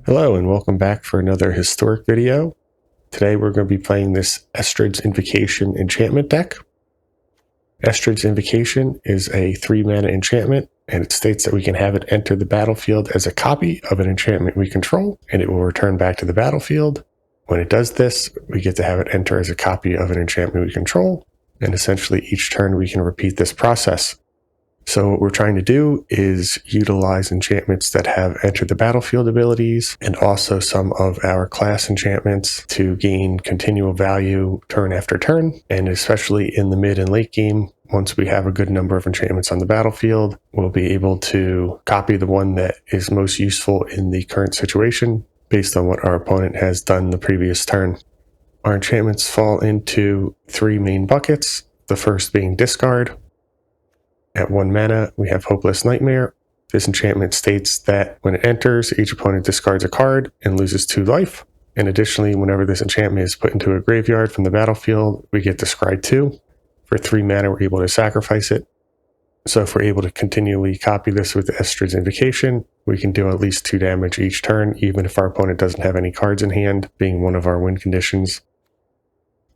Hello and welcome back for another historic video. Today we're going to be playing this Estrid's Invocation enchantment deck. Estrid's Invocation is a 3-mana enchantment, and it states that we can have it enter the battlefield as a copy of an enchantment we control, and it will return back to the battlefield. When it does this, we get to have it enter as a copy of an enchantment we control, and essentially each turn we can repeat this process. So what we're trying to do is utilize enchantments that have enter the battlefield abilities and also some of our class enchantments to gain continual value turn after turn. And especially in the mid and late game, once we have a good number of enchantments on the battlefield, we'll be able to copy the one that is most useful in the current situation based on what our opponent has done the previous turn. Our enchantments fall into 3 main buckets, the first being discard. At 1 mana, we have Hopeless Nightmare. This enchantment states that when it enters, each opponent discards a card and loses 2 life. And additionally, whenever this enchantment is put into a graveyard from the battlefield, we get to scry 2. For 3 mana, we're able to sacrifice it. So if we're able to continually copy this with Estrid's Invocation, we can do at least 2 damage each turn, even if our opponent doesn't have any cards in hand, being one of our win conditions.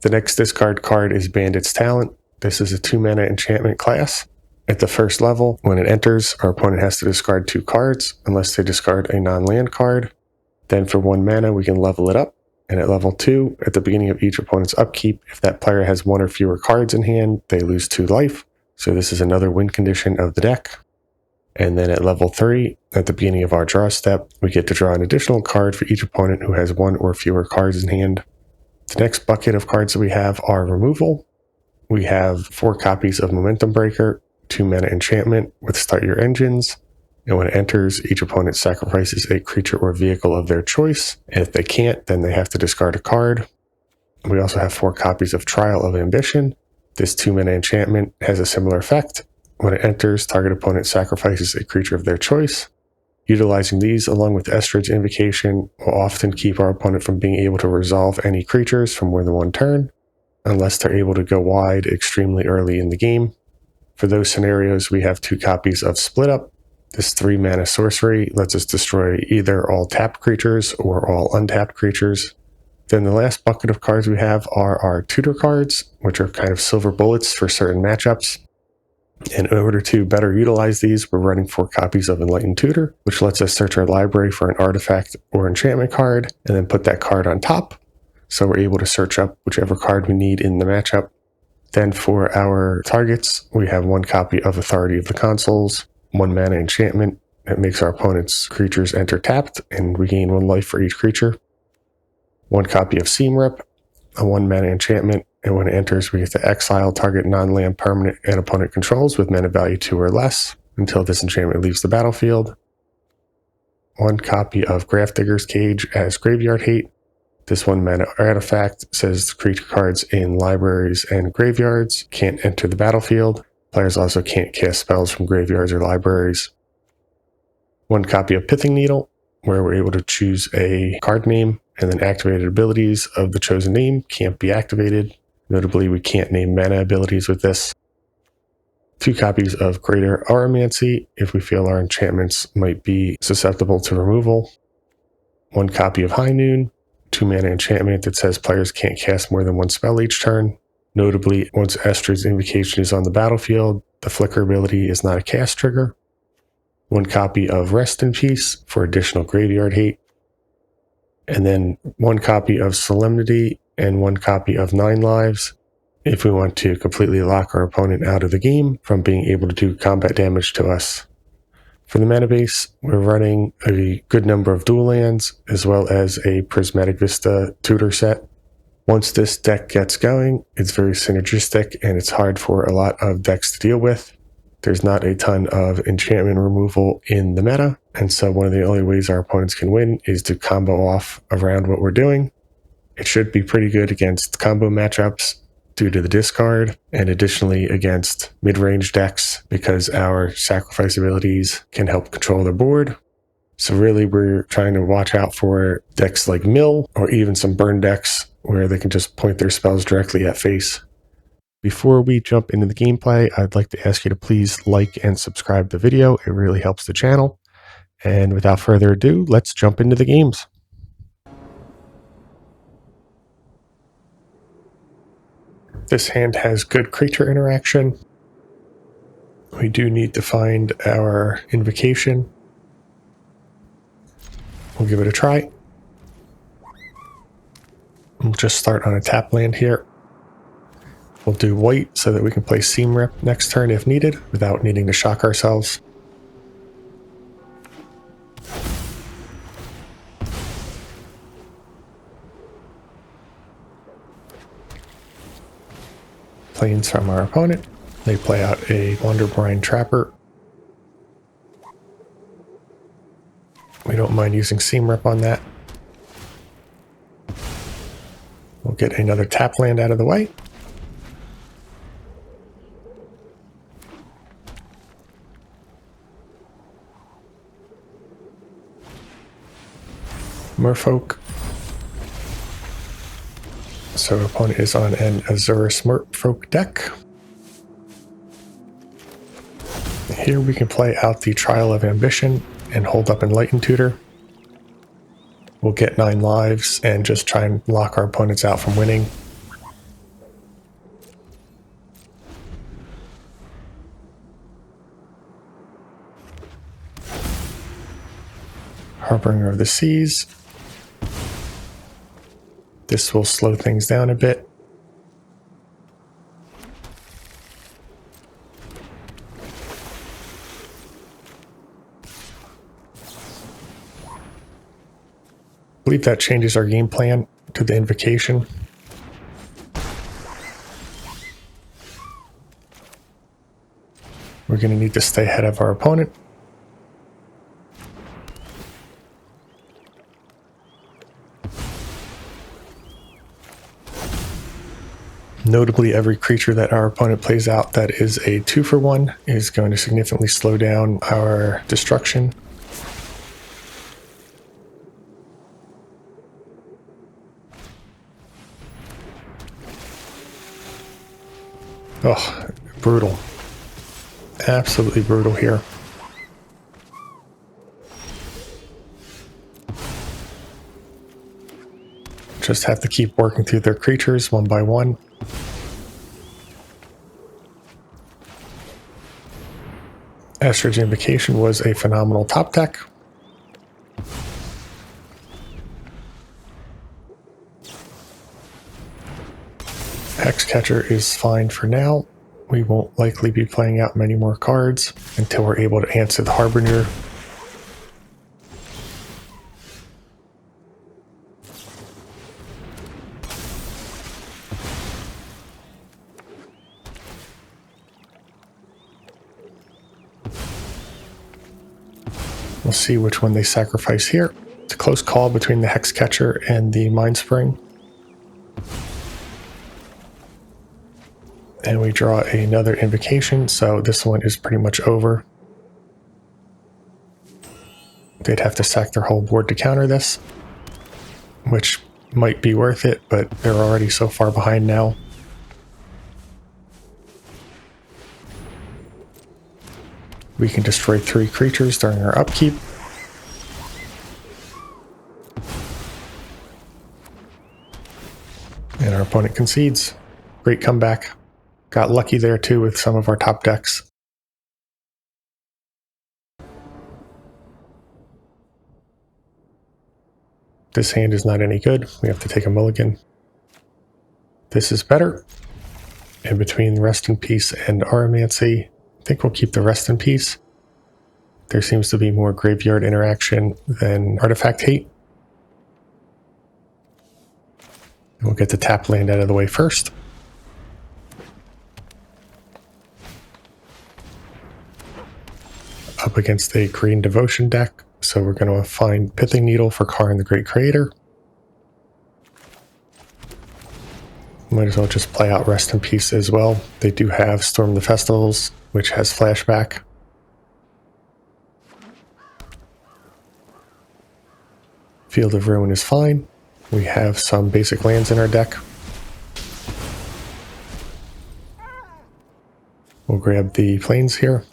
The next discard card is Bandit's Talent. This is a 2-mana enchantment class. At the first level, when it enters, our opponent has to discard 2 cards, unless they discard a non-land card. Then for 1 mana, we can level it up. And at level 2, at the beginning of each opponent's upkeep, if that player has 1 or fewer cards in hand, they lose 2 life. So this is another win condition of the deck. And then at level 3, at the beginning of our draw step, we get to draw an additional card for each opponent who has 1 or fewer cards in hand. The next bucket of cards that we have are removal. We have 4 copies of Momentum Breaker, 2-mana enchantment with Start Your Engines, and when it enters, each opponent sacrifices a creature or vehicle of their choice, and if they can't, then they have to discard a card. We also have 4 copies of Trial of Ambition. This 2-mana enchantment has a similar effect. When it enters, target opponent sacrifices a creature of their choice. Utilizing these along with Estrid's Invocation will often keep our opponent from being able to resolve any creatures for more than 1 turn, unless they're able to go wide extremely early in the game. For those scenarios, we have 2 copies of Split Up. This 3-mana sorcery lets us destroy either all tapped creatures or all untapped creatures. Then the last bucket of cards we have are our tutor cards, which are kind of silver bullets for certain matchups. And in order to better utilize these, we're running 4 copies of Enlightened Tutor, which lets us search our library for an artifact or enchantment card, and then put that card on top. So we're able to search up whichever card we need in the matchup. Then for our targets, we have 1 copy of Authority of the Consuls, 1-mana enchantment that makes our opponent's creatures enter tapped and regain 1 life for each creature. 1 copy of Seam Rip, a 1-mana enchantment, and when it enters, we get to exile target non-land permanent and opponent controls with mana value 2 or less until this enchantment leaves the battlefield. 1 copy of Grafdigger's Cage as Graveyard Hate. This 1-mana artifact says creature cards in libraries and graveyards can't enter the battlefield. Players also can't cast spells from graveyards or libraries. 1 copy of Pithing Needle, where we're able to choose a card name, and then activated abilities of the chosen name can't be activated. Notably, we can't name mana abilities with this. 2 copies of Greater Auramancy, if we feel our enchantments might be susceptible to removal. 1 copy of High Noon, 2-mana enchantment that says players can't cast more than 1 spell each turn. Notably, once Estrid's Invocation is on the battlefield, the Flicker ability is not a cast trigger. 1 copy of Rest in Peace for additional graveyard hate. And then 1 copy of Solemnity and 1 copy of 9 Lives if we want to completely lock our opponent out of the game from being able to do combat damage to us. For the mana base, we're running a good number of dual lands, as well as a Prismatic Vista tutor set. Once this deck gets going, it's very synergistic, and it's hard for a lot of decks to deal with. There's not a ton of enchantment removal in the meta, and so one of the only ways our opponents can win is to combo off around what we're doing. It should be pretty good against combo matchups due to the discard, and additionally against mid-range decks because our sacrifice abilities can help control their board. So really we're trying to watch out for decks like Mill or even some burn decks where they can just point their spells directly at face. Before we jump into the gameplay, I'd like to ask you to please like and subscribe the video. It really helps the channel. And without further ado, let's jump into the games. This hand has good creature interaction. We do need to find our Invocation. We'll give it a try. We'll just start on a tap land here. We'll do white so that we can play Seam Rip next turn if needed, without needing to shock ourselves. Planes from our opponent. They play out a Wonderbrine Trapper. We don't mind using Seam Rip on that. We'll get another tap land out of the way. Merfolk. So opponent is on an Azurus Merfolk deck. Here we can play out the Trial of Ambition and hold up Enlightened Tutor. We'll get 9 lives and just try and lock our opponents out from winning. Harbinger of the Seas. This will slow things down a bit. I believe that changes our game plan to the Invocation. We're going to need to stay ahead of our opponent. Notably, every creature that our opponent plays out that is a 2-for-1 is going to significantly slow down our destruction. Oh, brutal. Absolutely brutal here. Just have to keep working through their creatures one by one. Estrid's Invocation was a phenomenal top deck. Hexcatcher is fine for now. We won't likely be playing out many more cards until we're able to answer the Harbinger. We'll see which one they sacrifice here. It's a close call between the Hexcatcher and the Mindspring. And we draw another Invocation, so this one is pretty much over. They'd have to sack their whole board to counter this, which might be worth it, but they're already so far behind now. We can destroy 3 creatures during our upkeep. And our opponent concedes. Great comeback. Got lucky there too with some of our top decks. This hand is not any good. We have to take a mulligan. This is better. In between Rest in Peace and Aromancy, I think we'll keep the Rest in Peace. There seems to be more graveyard interaction than Artifact Hate. We'll get the tap land out of the way first. Up against a green Devotion deck, so we're going to find Pithing Needle for Karn the Great Creator. Might as well just play out Rest in Peace as well. They do have Storm the Festivals, which has flashback. Field of Ruin is fine. We have some basic lands in our deck. We'll grab the plains here.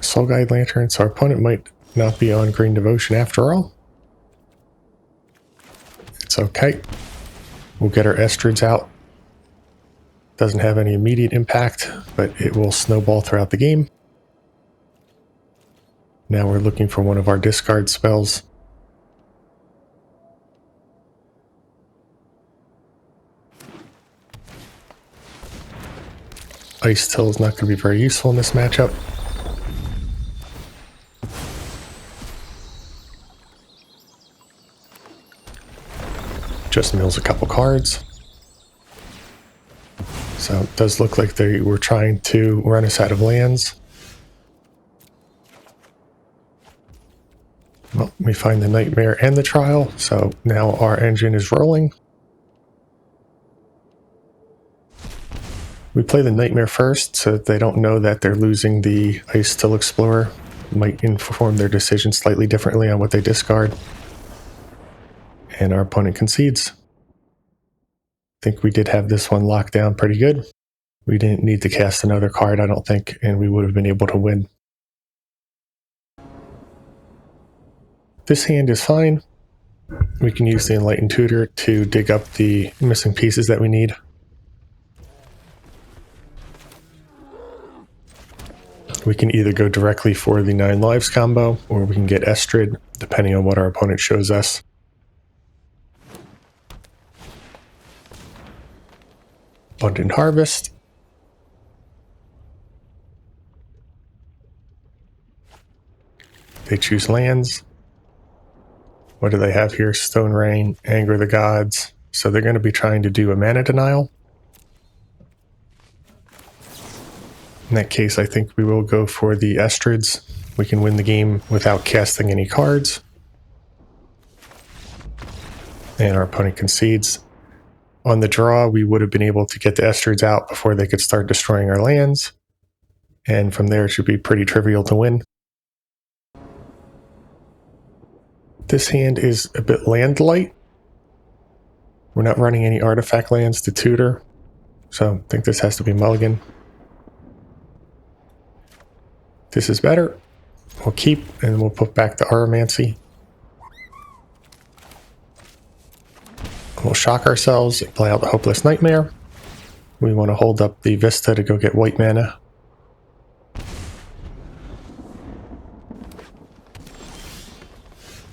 Soul Guide Lantern, so our opponent might not be on Green Devotion after all. It's okay. We'll get our Estrids out. Doesn't have any immediate impact, but it will snowball throughout the game. Now we're looking for one of our discard spells. Ice Till is not going to be very useful in this matchup. Just mills a couple cards. So it does look like they were trying to run us out of lands. Well, we find the Nightmare and the Trial, so now our engine is rolling. We play the Nightmare first, so that they don't know that they're losing the Ice Till Explorer. Might inform their decision slightly differently on what they discard. And our opponent concedes. I think we did have this one locked down pretty good. We didn't need to cast another card, I don't think, and we would have been able to win. This hand is fine. We can use the Enlightened Tutor to dig up the missing pieces that we need. We can either go directly for the 9 lives combo, or we can get Estrid, depending on what our opponent shows us. Abundant Harvest. They choose lands. What do they have here? Stone Rain, Anger the Gods. So they're going to be trying to do a mana denial. In that case, I think we will go for the Estrids. We can win the game without casting any cards. And our opponent concedes. On the draw, we would have been able to get the Estrids out before they could start destroying our lands. And from there, it should be pretty trivial to win. This hand is a bit land light. We're not running any artifact lands to tutor, so I think this has to be mulligan. This is better. We'll keep, and we'll put back the Aromancy. We'll shock ourselves and play out the Hopeless Nightmare. We want to hold up the Vista to go get white mana.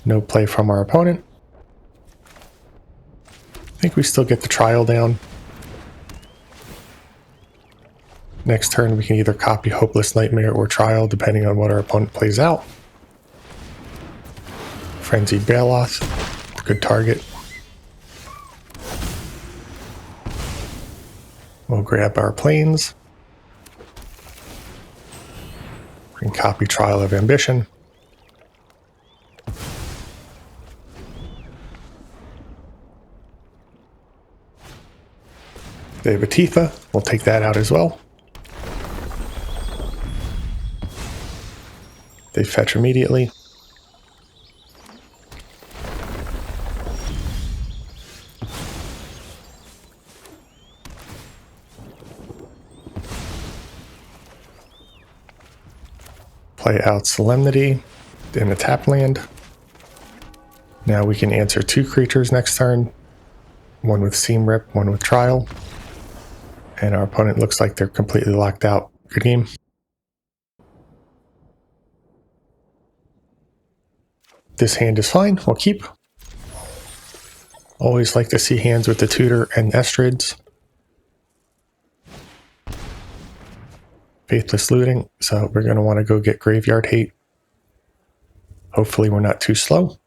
No play from our opponent. I think we still get the Trial down. Next turn we can either copy Hopeless Nightmare or Trial, depending on what our opponent plays out. Frenzied Baloth, good target. We'll grab our planes. We can copy Trial of Ambition. They have a Tifa. We'll take that out as well. They fetch immediately. Play out Solemnity in the tap land. Now we can answer 2 creatures next turn. One with Seam Rip, one with Trial. And our opponent looks like they're completely locked out. Good game. This hand is fine. We'll keep. Always like to see hands with the Tutor and Estrids. Faithless Looting. So we're going to want to go get Graveyard Hate. Hopefully we're not too slow.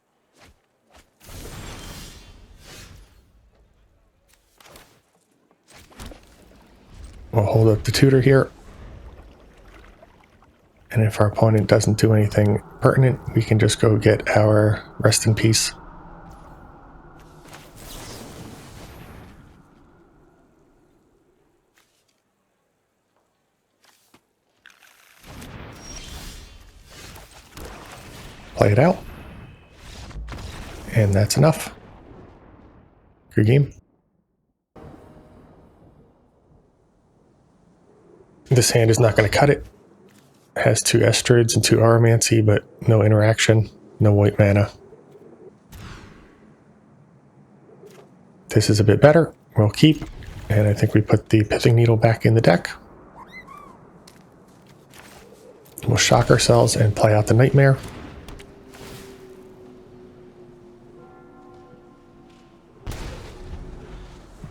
We'll hold up the Tutor here. And if our opponent doesn't do anything pertinent, we can just go get our Rest in Peace. Play it out. And that's enough. Good game. This hand is not going to cut it. has 2 Estrids and 2 Aromancy, but no interaction, no white mana. This is a bit better. We'll keep, and I think we put the Pithing Needle back in the deck. We'll shock ourselves and play out the Nightmare.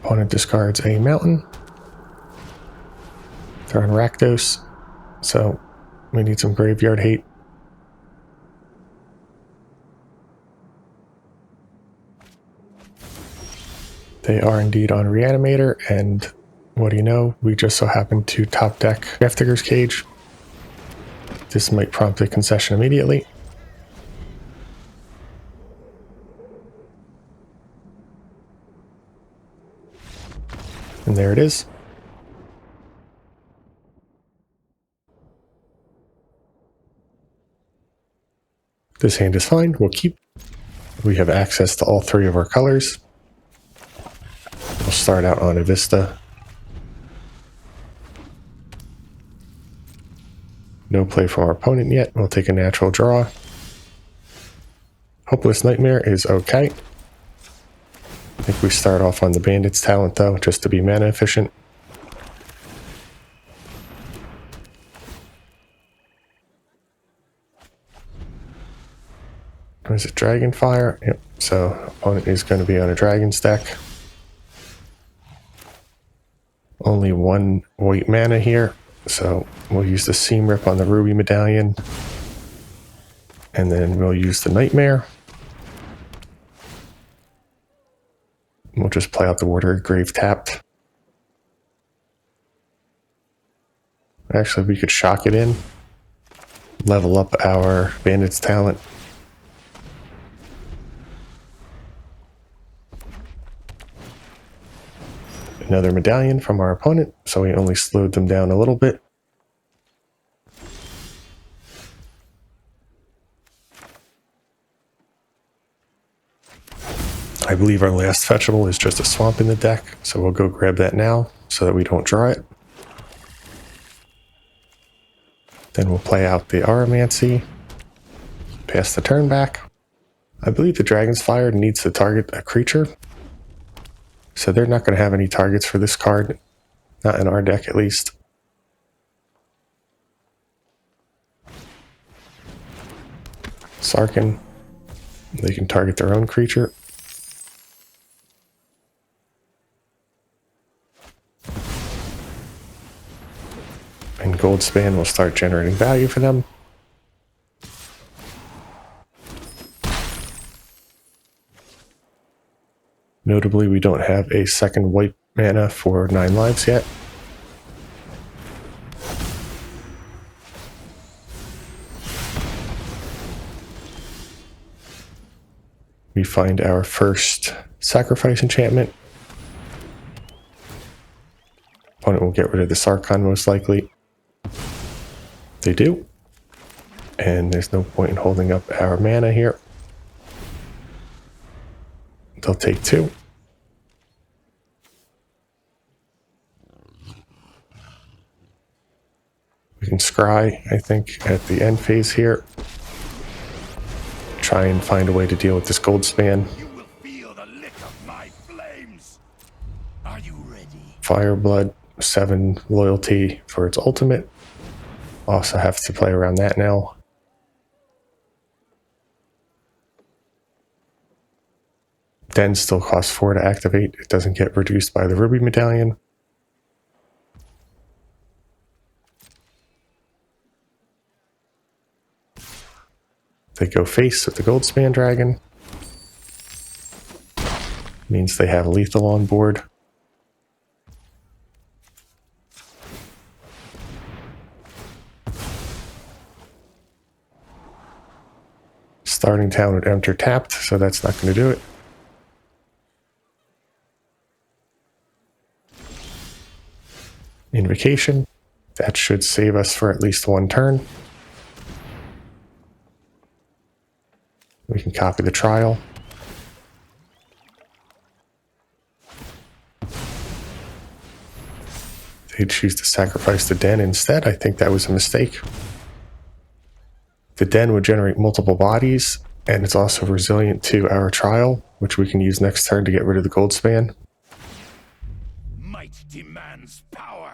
Opponent discards a Mountain. They're on Rakdos, so we need some graveyard hate. They are indeed on Reanimator, and what do you know, we just so happen to top deck Grafdigger's Cage. This might prompt a concession immediately. And there it is. This hand is fine, we'll keep. We have access to all 3 of our colors. We'll start out on a Vista. No play from our opponent yet. We'll take a natural draw. Hopeless Nightmare is okay. I think we start off on the Bandit's Talent though, just to be mana efficient. Is it Dragonfire? Yep. So opponent is going to be on a Dragon's deck. Only 1 white mana here, so we'll use the Seam Rip on the Ruby Medallion. And then we'll use the Nightmare. We'll just play out the Watery Grave tapped. Actually, we could shock it in. Level up our Bandit's Talent. Another Medallion from our opponent, so we only slowed them down a little bit. I believe our last fetchable is just a Swamp in the deck, so we'll go grab that now so that we don't draw it. Then we'll play out the Aromancy, pass the turn back. I believe the Dragon's Fire needs to target a creature, so they're not going to have any targets for this card, not in our deck at least. Sarkhan, they can target their own creature. And Goldspan will start generating value for them. Notably, we don't have a second white mana for 9 lives yet. We find our first sacrifice enchantment. Opponent will get rid of the Sarkhan most likely. They do. And there's no point in holding up our mana here. They'll take 2. We can scry, I think, at the end phase here. Try and find a way to deal with this Goldspan. You will feel the lick of my flames. Are you ready? Fireblood, 7 loyalty for its ultimate. Also have to play around that now. Den still costs 4 to activate. It doesn't get reduced by the Ruby Medallion. They go face with the Goldspan Dragon. Means they have lethal on board. Starting town would enter tapped, so that's not going to do it. Invocation. That should save us for at least 1 turn. We can copy the trial. They choose to sacrifice the Den instead. I think that was a mistake. The Den would generate multiple bodies, and it's also resilient to our trial, which we can use next turn to get rid of the gold span. Might demands power.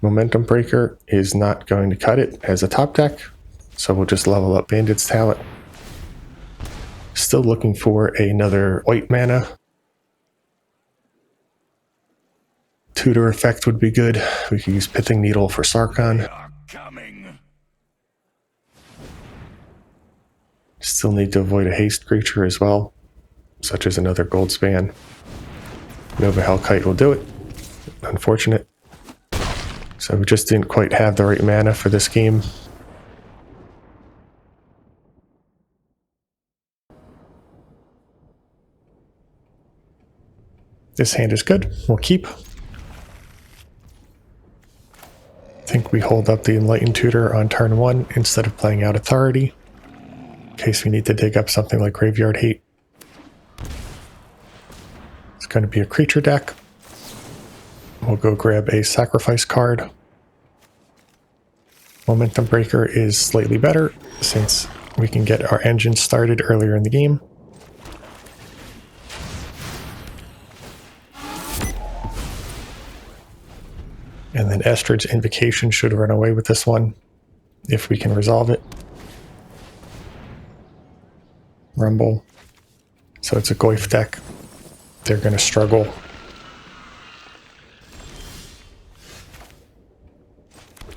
Momentum Breaker is not going to cut it as a top deck, so we'll just level up Bandit's Talent. Still looking for another white mana. Tutor effect would be good. We could use Pithing Needle for Sarkhan. They are coming. Still need to avoid a haste creature as well, such as another gold span. Nova Hellkite will do it. Unfortunate. So we just didn't quite have the right mana for this game. This hand is good. We'll keep. I think we hold up the Enlightened Tutor on turn 1 instead of playing out Authority, in case we need to dig up something like Graveyard Hate. It's going to be a creature deck. We'll go grab a sacrifice card. Momentum Breaker is slightly better since we can get our engine started earlier in the game. And then Estrid's Invocation should run away with this one if we can resolve it. Rumble. So it's a Goyf deck. They're going to struggle.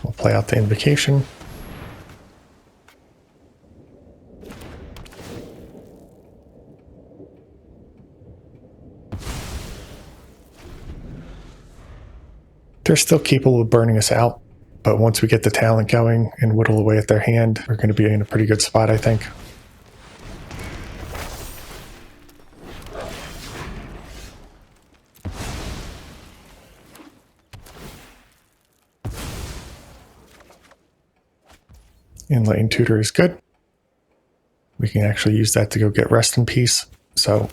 We'll play out the Invocation. They're still capable of burning us out, but once we get the talent going and whittle away at their hand, we're going to be in a pretty good spot, I think. Enlightened Tutor is good. We can actually use that to go get Rest in Peace. So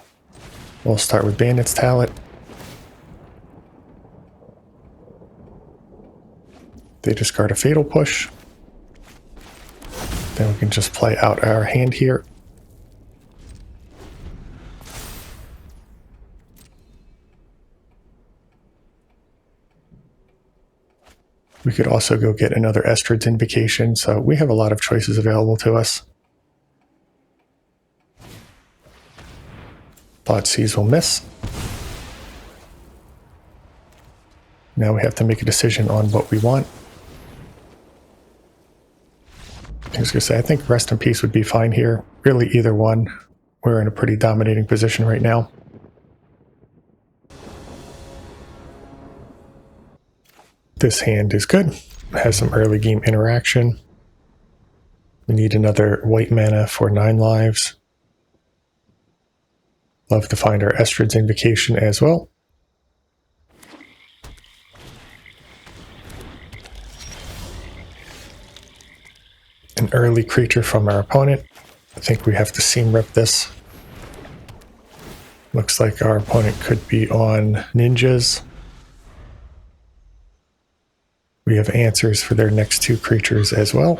we'll start with Bandit's Talent. They discard a Fatal Push. Then we can just play out our hand here. We could also go get another Estrid's Invocation, so we have a lot of choices available to us. Thoughtseize will miss. Now we have to make a decision on what we want. I was going to say, I think Rest in Peace would be fine here. Really, either one. We're in a pretty dominating position right now. This hand is good. It has some early game interaction. We need another white mana for 9 lives. Love to find our Estrid's Invocation as well. An early creature from our opponent. I think we have to seam rip this. Looks like our opponent could be on ninjas. We have answers for their next 2 creatures as well.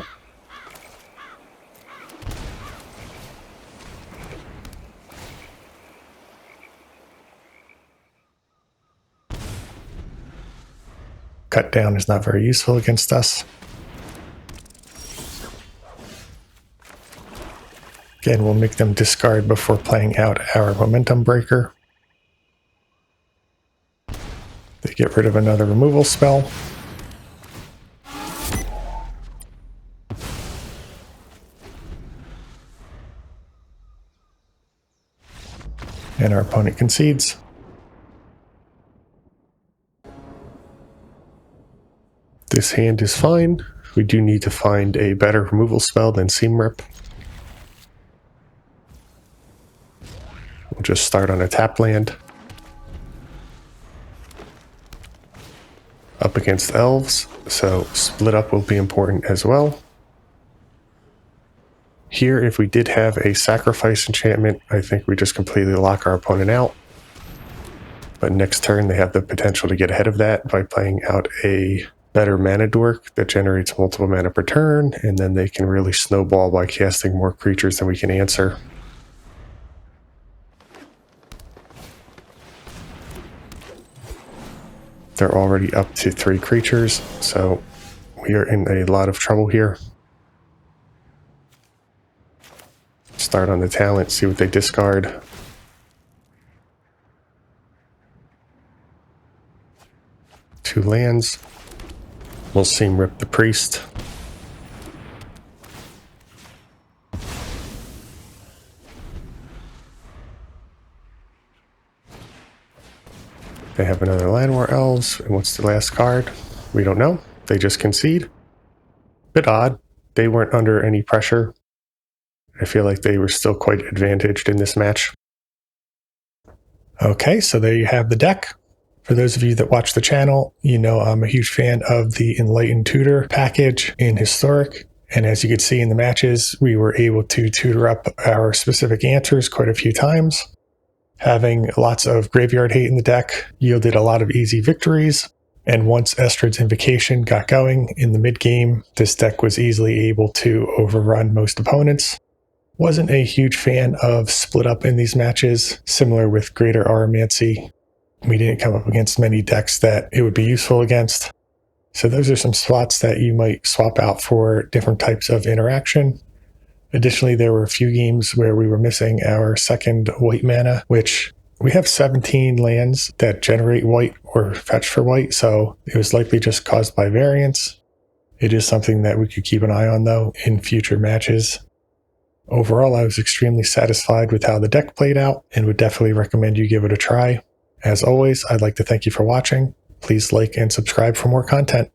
Cut down is not very useful against us. Again, we'll make them discard before playing out our Momentum Breaker. They get rid of another removal spell. And our opponent concedes. This hand is fine. We do need to find a better removal spell than Seam Rip. We'll just start on a tap land. up against elves, so split up will be important as well. Here, if we did have a sacrifice enchantment, I think we just completely lock our opponent out. But next turn, they have the potential to get ahead of that by playing out a better mana dork that generates multiple mana per turn, and then they can really snowball by casting more creatures than we can answer. They're already up to 3 creatures, so we are in a lot of trouble here. Start on the talent, see what they discard. Two lands. We'll see him rip the priest. They have another Land War Elves, and what's the last card? We don't know. They just concede. Bit odd. They weren't under any pressure. I feel like they were still quite advantaged in this match. Okay, so there you have the deck. For those of you that watch the channel, you know I'm a huge fan of the Enlightened Tutor package in Historic. And as you can see in the matches, we were able to tutor up our specific answers quite a few times. Having lots of graveyard hate in the deck yielded a lot of easy victories. And once Estrid's Invocation got going in the mid-game, this deck was easily able to overrun most opponents. Wasn't a huge fan of split up in these matches, similar with Greater Aromancy. We didn't come up against many decks that it would be useful against. So those are some spots that you might swap out for different types of interaction. Additionally, there were a few games where we were missing our second white mana, which we have 17 lands that generate white or fetch for white, so it was likely just caused by variance. It is something that we could keep an eye on, though, in future matches. Overall, I was extremely satisfied with how the deck played out and would definitely recommend you give it a try. As always, I'd like to thank you for watching. Please like and subscribe for more content.